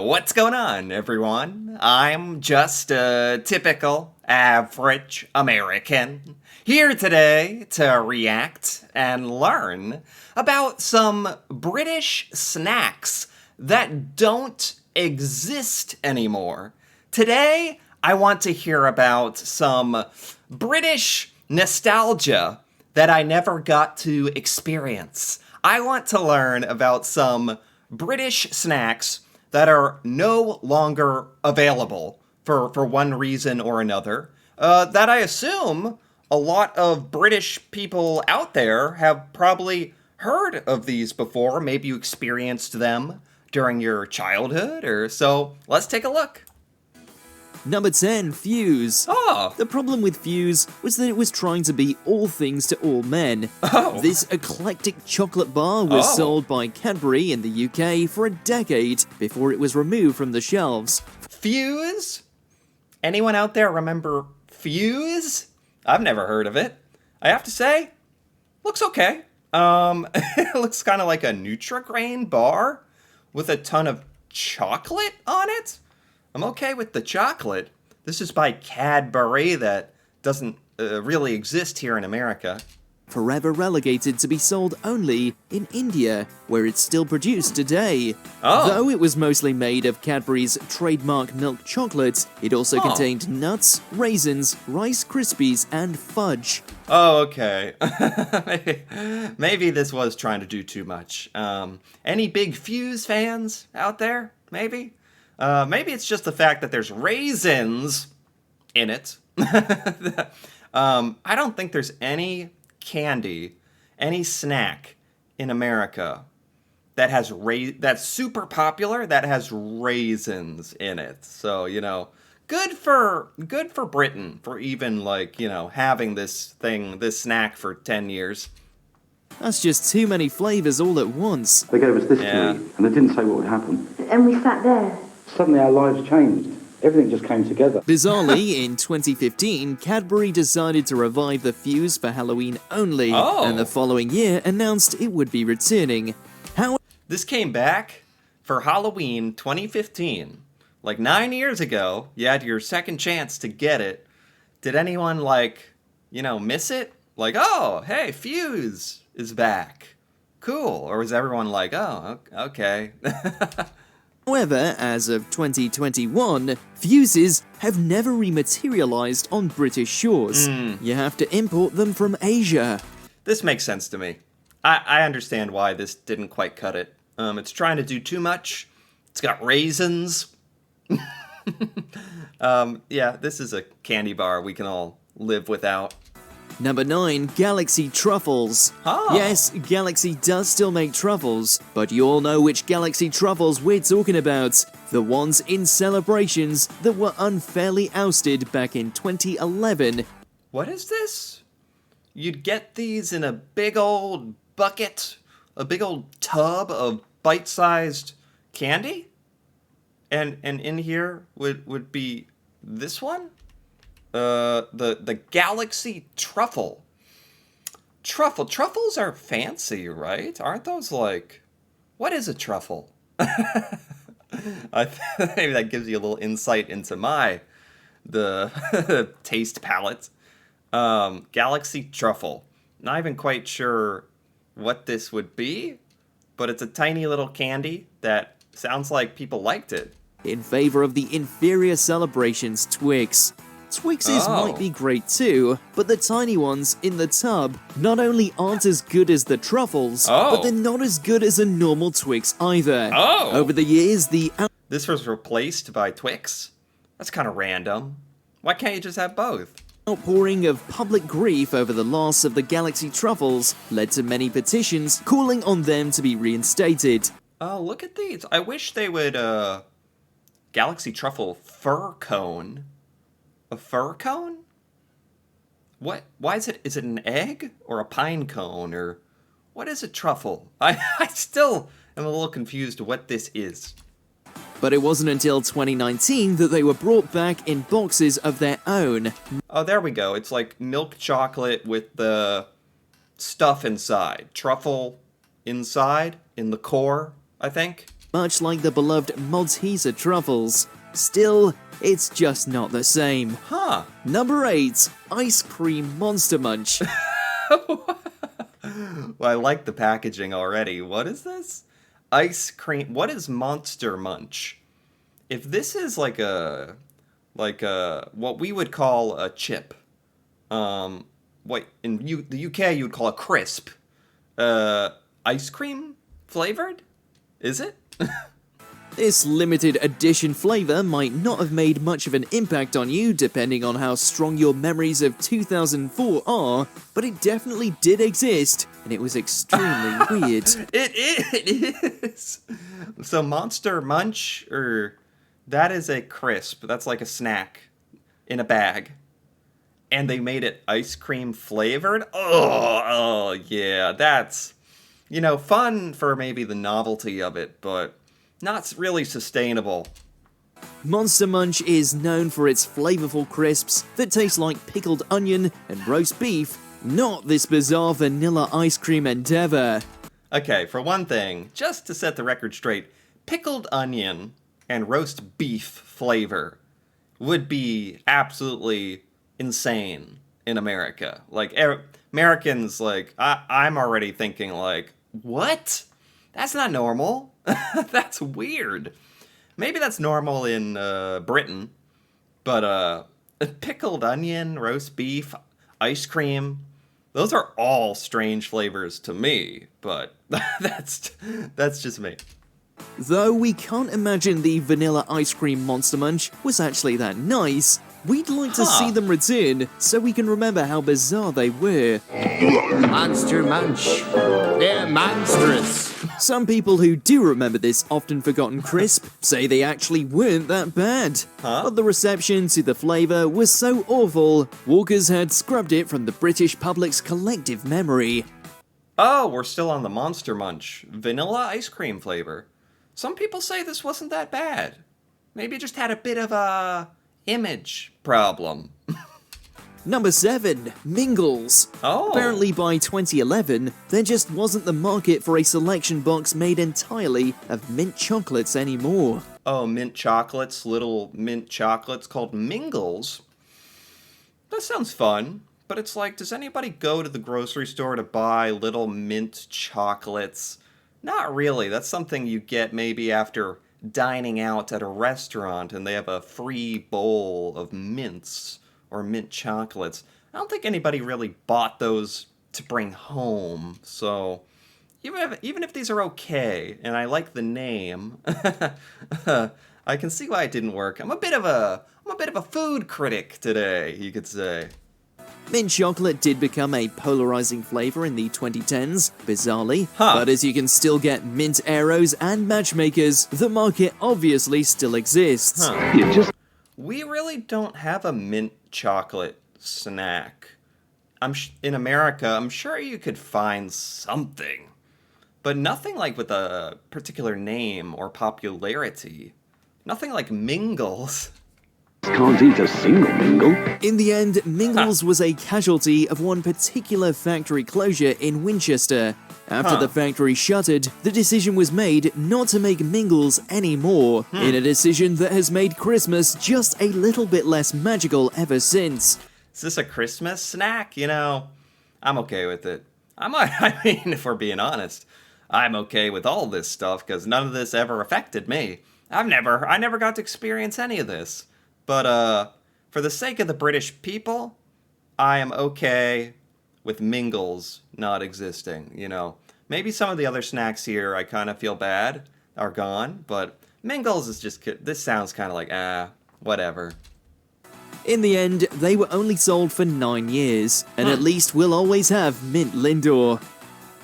What's going on, everyone? I'm just a typical, average American, here today to react and learn about some British snacks that don't exist anymore. Today, I want to hear about some British nostalgia that I never got to experience. I want to learn about some British snacks that are no longer available for one reason or another, that I assume a lot of British people out there have probably heard of these before. Maybe you experienced them during your childhood or so. Let's take a look. Number 10, Fuse. Oh. The problem with Fuse was that it was trying to be all things to all men. Oh. This eclectic chocolate bar was sold by Cadbury in the UK for a decade before it was removed from the shelves. Fuse? Anyone out there remember Fuse? I've never heard of it. I have to say, looks okay. It looks kind of like a Nutri-Grain bar with a ton of chocolate on it. I'm okay with the chocolate. This is by Cadbury that doesn't really exist here in America. Forever relegated to be sold only in India, where it's still produced today. Oh. Though it was mostly made of Cadbury's trademark milk chocolate, it also contained nuts, raisins, Rice Krispies, and fudge. Oh, okay. Maybe this was trying to do too much. Any big Fuse fans out there? Maybe? Maybe it's just the fact that there's raisins in it. I don't think there's any candy, any snack in America that has that's super popular that has raisins in it. So, good for Britain for even having this snack for 10 years. That's just too many flavors all at once. They gave us this to eat, and they didn't say what would happen. And we sat there. Suddenly our lives changed. Everything just came together. Bizarrely, in 2015, Cadbury decided to revive the Fuse for Halloween only, and the following year announced it would be returning. This came back for Halloween 2015. Like 9 years ago, you had your second chance to get it. Did anyone, miss it? Like, oh, hey, Fuse is back. Cool. Or was everyone like, oh, okay. However, as of 2021, Fuses have never rematerialized on British shores. You have to import them from Asia. This makes sense to me. I understand why this didn't quite cut it. It's trying to do too much. It's got raisins. This is a candy bar we can all live without. Number 9, Galaxy Truffles. Oh. Yes, Galaxy does still make truffles, but you all know which Galaxy Truffles we're talking about. The ones in celebrations that were unfairly ousted back in 2011. What is this? You'd get these in a big old bucket, a big old tub of bite-sized candy? And in here would be this one? The Galaxy Truffle. Truffles are fancy, right? Aren't those what is a truffle? Maybe that gives you a little insight into the taste palette. Galaxy Truffle. Not even quite sure what this would be, but it's a tiny little candy that sounds like people liked it. In favor of the inferior celebrations Twix. Twixes might be great too, but the tiny ones in the tub not only aren't as good as the truffles, but they're not as good as a normal Twix either. Over the years, This was replaced by Twix? That's kind of random. Why can't you just have both? outpouring of public grief over the loss of the Galaxy Truffles led to many petitions calling on them to be reinstated. Oh, look at these. I wish they would, Galaxy Truffle fir cone. A fir cone? What? Why is it an egg? Or a pine cone? Or what is a truffle? I still am a little confused what this is. But it wasn't until 2019 that they were brought back in boxes of their own. Oh, there we go. It's like milk chocolate with the stuff inside. Truffle inside, in the core, I think. much like the beloved Malteser truffles. Still, it's just not the same. Huh. Number 8. Ice Cream Monster Munch. Well, I like the packaging already. What is this? Ice cream. What is Monster Munch? If this is like a what we would call a chip, what in the UK you would call a crisp, ice cream flavored? Is it? This limited edition flavor might not have made much of an impact on you depending on how strong your memories of 2004 are, but it definitely did exist, and it was extremely weird. It is. So Monster Munch, that is a crisp. That's like a snack in a bag. And they made it ice cream flavored? Oh yeah, that's, fun for maybe the novelty of it, but not really sustainable. Monster Munch is known for its flavorful crisps that taste like pickled onion and roast beef, not this bizarre vanilla ice cream endeavor. Okay, for one thing, just to set the record straight, pickled onion and roast beef flavor would be absolutely insane in America. Like, Americans, I'm already thinking, what? That's not normal. That's weird. Maybe that's normal in Britain, but pickled onion, roast beef, ice cream, those are all strange flavors to me, but that's just me. Though we can't imagine the vanilla ice cream Monster Munch was actually that nice, we'd like to see them return so we can remember how bizarre they were. Monster Munch. They're monstrous. Some people who do remember this often forgotten crisp say they actually weren't that bad. But the reception to the flavour was so awful, Walkers had scrubbed it from the British public's collective memory. Oh, we're still on the Monster Munch. Vanilla ice cream flavor. Some people say this wasn't that bad. Maybe it just had a bit of a image problem. Number 7. Mingles. Oh. Apparently by 2011, there just wasn't the market for a selection box made entirely of mint chocolates anymore. Oh, mint chocolates, little mint chocolates called Mingles? That sounds fun, but it's like, does anybody go to the grocery store to buy little mint chocolates? Not really. That's something you get maybe after dining out at a restaurant and they have a free bowl of mints or mint chocolates. I don't think anybody really bought those to bring home. So even if these are okay and I like the name, I can see why it didn't work. I'm a bit of a food critic today, you could say. Mint chocolate did become a polarizing flavor in the 2010s, bizarrely, but as you can still get mint arrows and matchmakers, the market obviously still exists. We really don't have a mint chocolate snack. In America, I'm sure you could find something, but nothing like with a particular name or popularity. Nothing like Mingles. Can't eat a single Mingle. In the end, Mingles was a casualty of one particular factory closure in Winchester. After the factory shuttered, the decision was made not to make Mingles anymore, in a decision that has made Christmas just a little bit less magical ever since. Is this a Christmas snack? I'm okay with it. I mean, if we're being honest, I'm okay with all this stuff because none of this ever affected me. I never got to experience any of this. But for the sake of the British people, I am okay with Mingles not existing, Maybe some of the other snacks here I kind of feel bad are gone, but Mingles is just, this sounds kind of like, whatever. In the end, they were only sold for 9 years, and at least we'll always have Mint Lindor.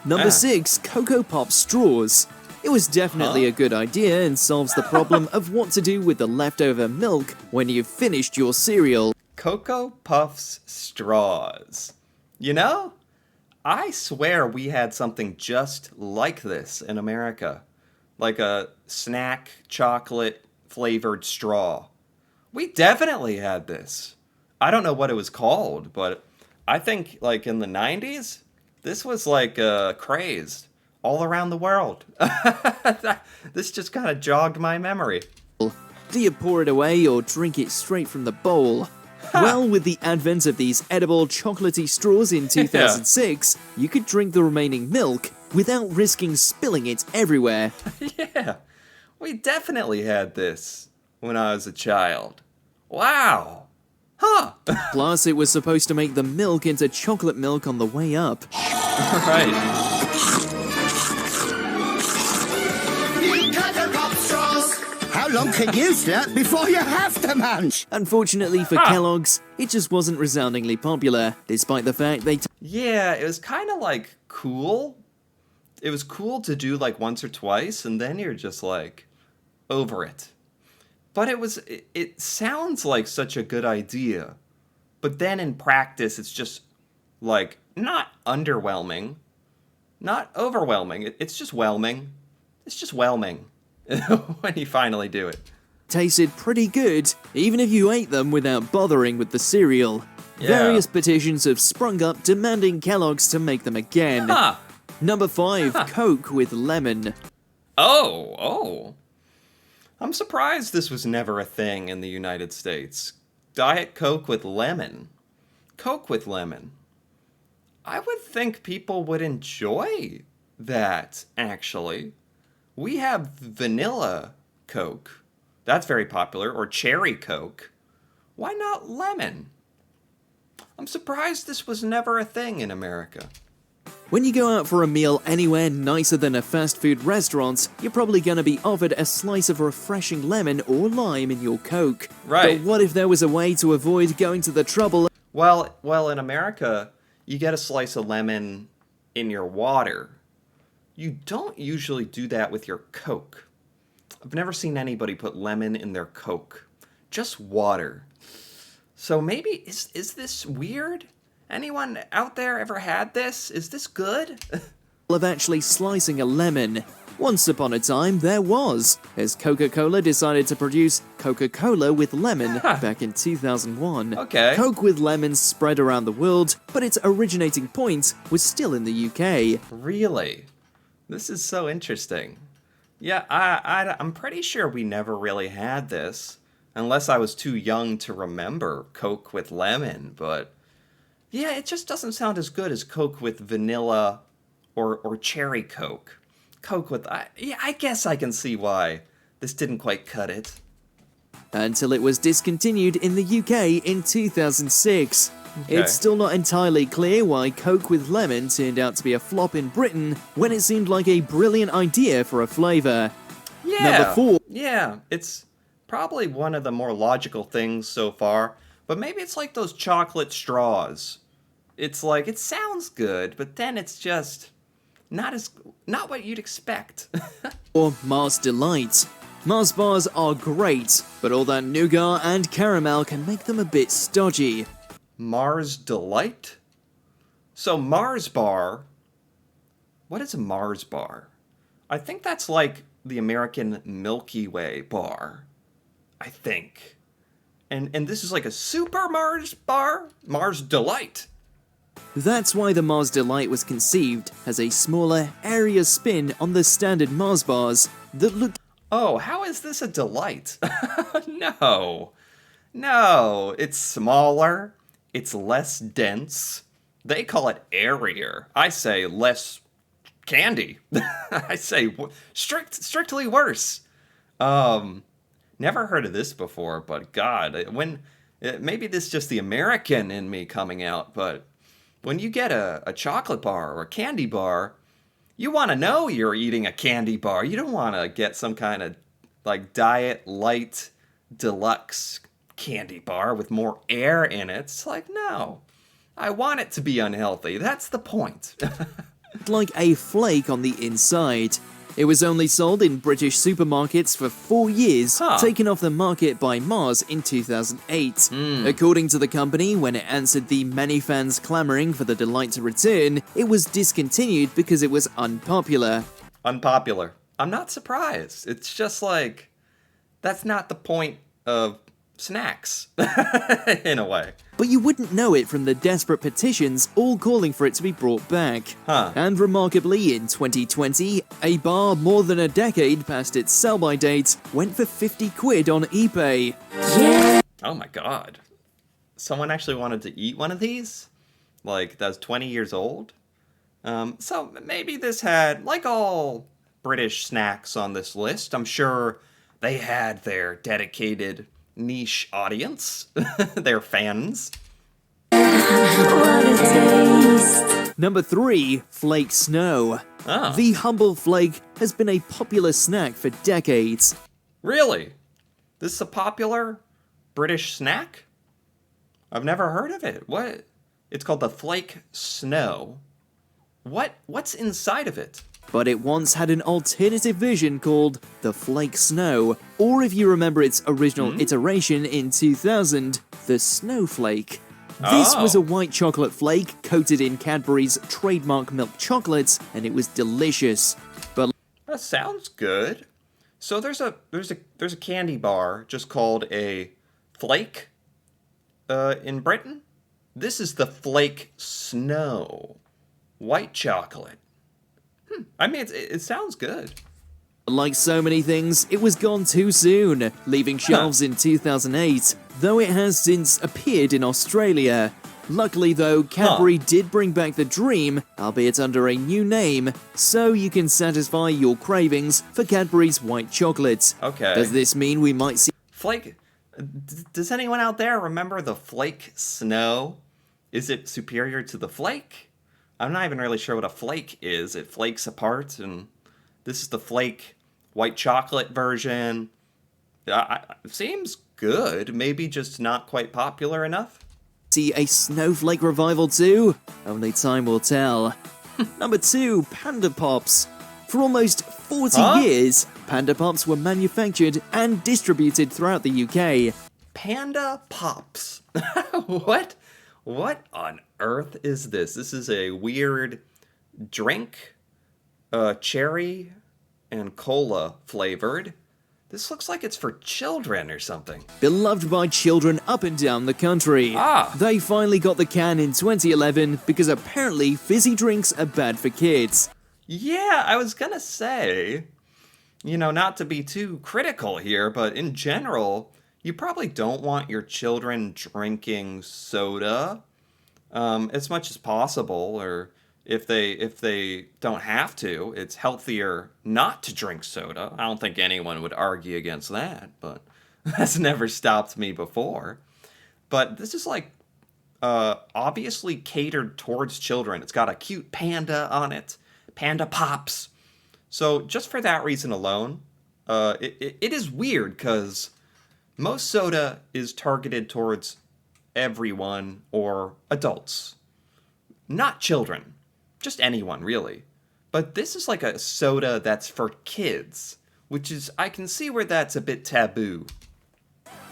Number 6, Cocoa Pop Straws. It was definitely a good idea and solves the problem of what to do with the leftover milk when you've finished your cereal. Cocoa Puffs straws. I swear we had something just like this in America. Like a snack chocolate flavored straw. We definitely had this. I don't know what it was called, but I think in the 90s, this was crazed. all around the world. This just kind of jogged my memory. Do you pour it away or drink it straight from the bowl? Well, with the advent of these edible chocolatey straws in 2006, you could drink the remaining milk without risking spilling it everywhere. Yeah, we definitely had this when I was a child. Wow. Huh. Plus, it was supposed to make the milk into chocolate milk on the way up. Right. How long can you slurp before you have to munch? Unfortunately for Kellogg's, it just wasn't resoundingly popular, despite the fact they Yeah, it was kind of like cool. It was cool to do like once or twice, and then you're just like over it. But it sounds like such a good idea. But then in practice, it's just like not underwhelming, not overwhelming. It's just whelming. It's just whelming when you finally do it. tasted pretty good, even if you ate them without bothering with the cereal. Yeah. Various petitions have sprung up demanding Kellogg's to make them again. Huh. Number 5, Coke with lemon. Oh. I'm surprised this was never a thing in the United States. Diet Coke with lemon. Coke with lemon. I would think people would enjoy that, actually. We have vanilla Coke. That's very popular. Or cherry Coke. Why not lemon? I'm surprised this was never a thing in America. When you go out for a meal anywhere nicer than a fast food restaurant, you're probably going to be offered a slice of refreshing lemon or lime in your Coke. Right. But what if there was a way to avoid going to the trouble? Well, in America, you get a slice of lemon in your water. You don't usually do that with your Coke. I've never seen anybody put lemon in their Coke. Just water. So maybe, is this weird? Anyone out there ever had this? Is this good? Of actually slicing a lemon. Once upon a time, there was, as Coca-Cola decided to produce Coca-Cola with lemon back in 2001. Okay. Coke with lemon spread around the world, but its originating point was still in the UK. Really? This is so interesting. Yeah, I'm pretty sure we never really had this, unless I was too young to remember Coke with lemon, but yeah, it just doesn't sound as good as Coke with vanilla or cherry Coke. Coke with... I guess I can see why this didn't quite cut it. Until it was discontinued in the UK in 2006. Okay. It's still not entirely clear why Coke with lemon turned out to be a flop in Britain when it seemed like a brilliant idea for a flavour. Yeah. Number 4. Yeah, it's probably one of the more logical things so far, but maybe it's like those chocolate straws. It's like, it sounds good, but then it's just not what you'd expect. Or Mars Delight. Mars bars are great, but all that nougat and caramel can make them a bit stodgy. Mars Delight? So Mars Bar, what is a Mars Bar? I think that's like the American Milky Way bar. I think. And this is like a Super Mars Bar? Mars Delight. That's why the Mars Delight was conceived as a smaller, airier spin on the standard Mars bars that looked... Oh, how is this a delight? No, it's smaller, it's less dense. They call it airier. I say less candy. I say strictly worse. Never heard of this before, but God, maybe this is just the American in me coming out, but when you get a chocolate bar or a candy bar, you want to know you're eating a candy bar. You don't want to get some kind of like diet light deluxe candy bar with more air in it. It's like, no, I want it to be unhealthy. That's the point. like a flake on the inside. It was only sold in British supermarkets for 4 years, taken off the market by Mars in 2008. According to the company, when it answered the many fans clamoring for the delight to return, it was discontinued because it was unpopular. Unpopular. I'm not surprised. It's just like, that's not the point of snacks, in a way. But you wouldn't know it from the desperate petitions all calling for it to be brought back. Huh. And remarkably, in 2020, a bar more than a decade past its sell-by date went for 50 quid on eBay. Oh my god. Someone actually wanted to eat one of these? Like, that was 20 years old? So maybe this had, like all British snacks on this list, I'm sure they had their dedicated niche audience, their fans. Number 3, Flake Snow. Oh. The humble flake has been a popular snack for decades. Really? This is a popular British snack? I've never heard of it. What? It's called the Flake Snow. What's inside of it? But it once had an alternative version called the Flake Snow, or if you remember its original iteration in 2000, the Snowflake. This was a white chocolate flake coated in Cadbury's trademark milk chocolate, and it was delicious. But That sounds good. So there's a candy bar just called a Flake in Britain. This is the Flake Snow. White chocolate. I mean, it sounds good. like so many things, it was gone too soon, leaving shelves in 2008, though it has since appeared in Australia. Luckily though, Cadbury did bring back the dream, albeit under a new name, so you can satisfy your cravings for Cadbury's white chocolate. Okay. Does this mean we might see Flake. Does anyone out there remember the Flake Snow? Is it superior to the Flake? I'm not even really sure what a flake is. It flakes apart, and this is the Flake white chocolate version. Seems good. Maybe just not quite popular enough. a snowflake revival too? Only time will tell. Number 2, Panda Pops. For almost 40 years, Panda Pops were manufactured and distributed throughout the UK. Panda Pops. What? What on earth is this? This is a weird drink, cherry and cola flavored. This looks like it's for children or something. Beloved by children up and down the country. They finally got the can in 2011 because apparently fizzy drinks are bad for kids. Yeah, I was gonna say, not to be too critical here, but in general, you probably don't want your children drinking soda as much as possible, or if they don't have to, it's healthier not to drink soda. I don't think anyone would argue against that, but that's never stopped me before. But this is like obviously catered towards children. It's got a cute panda on it, Panda Pops. So just for that reason alone, it is weird because most soda is targeted towards everyone or adults, not children, just anyone really. But this is like a soda that's for kids, which is, I can see where that's a bit taboo.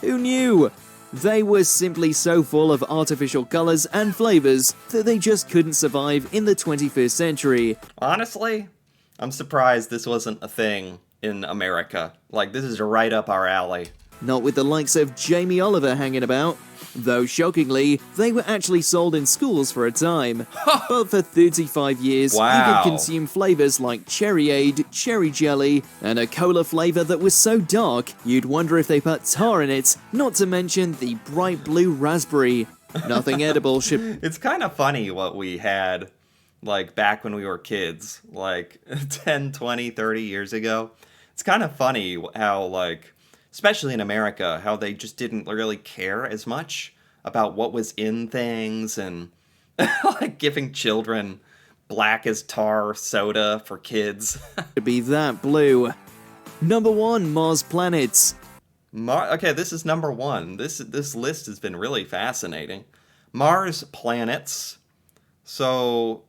Who knew? They were simply so full of artificial colors and flavors that they just couldn't survive in the 21st century. Honestly, I'm surprised this wasn't a thing in America. Like, this is right up our alley. Not with the likes of Jamie Oliver hanging about. Though shockingly, they were actually sold in schools for a time. But for 35 years, you could consume flavors like Cherryade, Cherry Jelly, and a cola flavor that was so dark, you'd wonder if they put tar in it, not to mention the bright blue raspberry. Nothing edible should... It's kind of funny what we had, like, back when we were kids, like 10, 20, 30 years ago. It's kind of funny how, like, especially in America, how they just didn't really care as much about what was in things, and like giving children black as tar soda for kids. to be that blue. Number 1, Mars Planets. Okay, this is number 1. This list has been really fascinating. Mars Planets. So,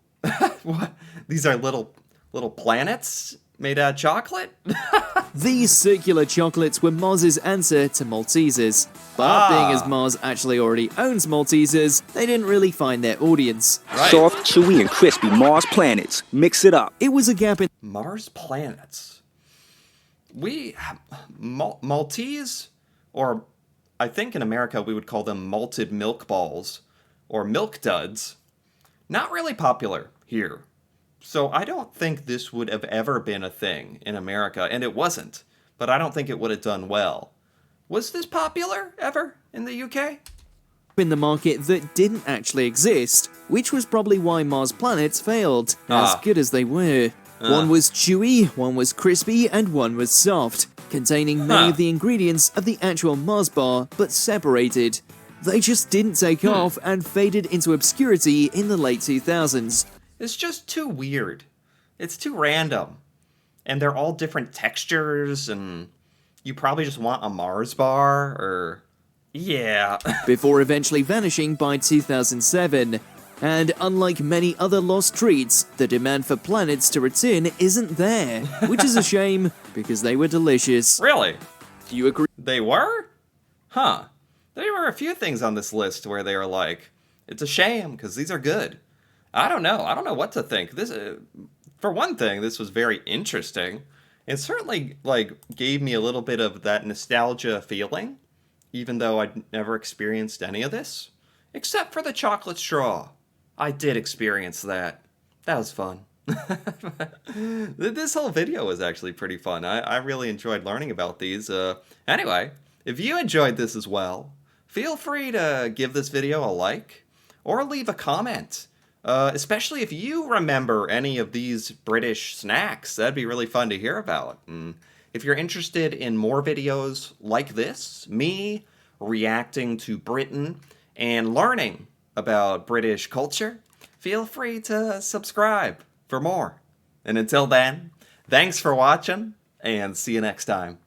what? These are little planets made out of chocolate? These circular chocolates were Mars's answer to Maltesers. But being as Mars actually already owns Maltesers, they didn't really find their audience. Right. Soft, chewy, and crispy Mars Planets. Mix it up. It was a gap in Mars Planets. We Maltese, or I think in America we would call them malted milk balls or milk duds. Not really popular here. So I don't think this would have ever been a thing in America, and it wasn't. But I don't think it would have done well. Was this popular ever in the UK? In the market that didn't actually exist, which was probably why Mars Planets failed, as good as they were. One was chewy, one was crispy, and one was soft, containing many of the ingredients of the actual Mars bar, but separated. They just didn't take off and faded into obscurity in the late 2000s. It's just too weird. It's too random. And they're all different textures, and you probably just want a Mars bar, or... Yeah. Before eventually vanishing by 2007. And unlike many other lost treats, the demand for planets to return isn't there, which is a shame, because they were delicious. Really? Do you agree? They were? Huh. There were a few things on this list where they were like, it's a shame, because these are good. I don't know. I don't know what to think. This, for one thing, this was very interesting. It certainly, gave me a little bit of that nostalgia feeling, even though I'd never experienced any of this. Except for the chocolate straw. I did experience that. That was fun. This whole video was actually pretty fun. I really enjoyed learning about these. Anyway, if you enjoyed this as well, feel free to give this video a like or leave a comment. Especially if you remember any of these British snacks. That'd be really fun to hear about. And if you're interested in more videos like this, me reacting to Britain and learning about British culture, feel free to subscribe for more. And until then, thanks for watching, and see you next time.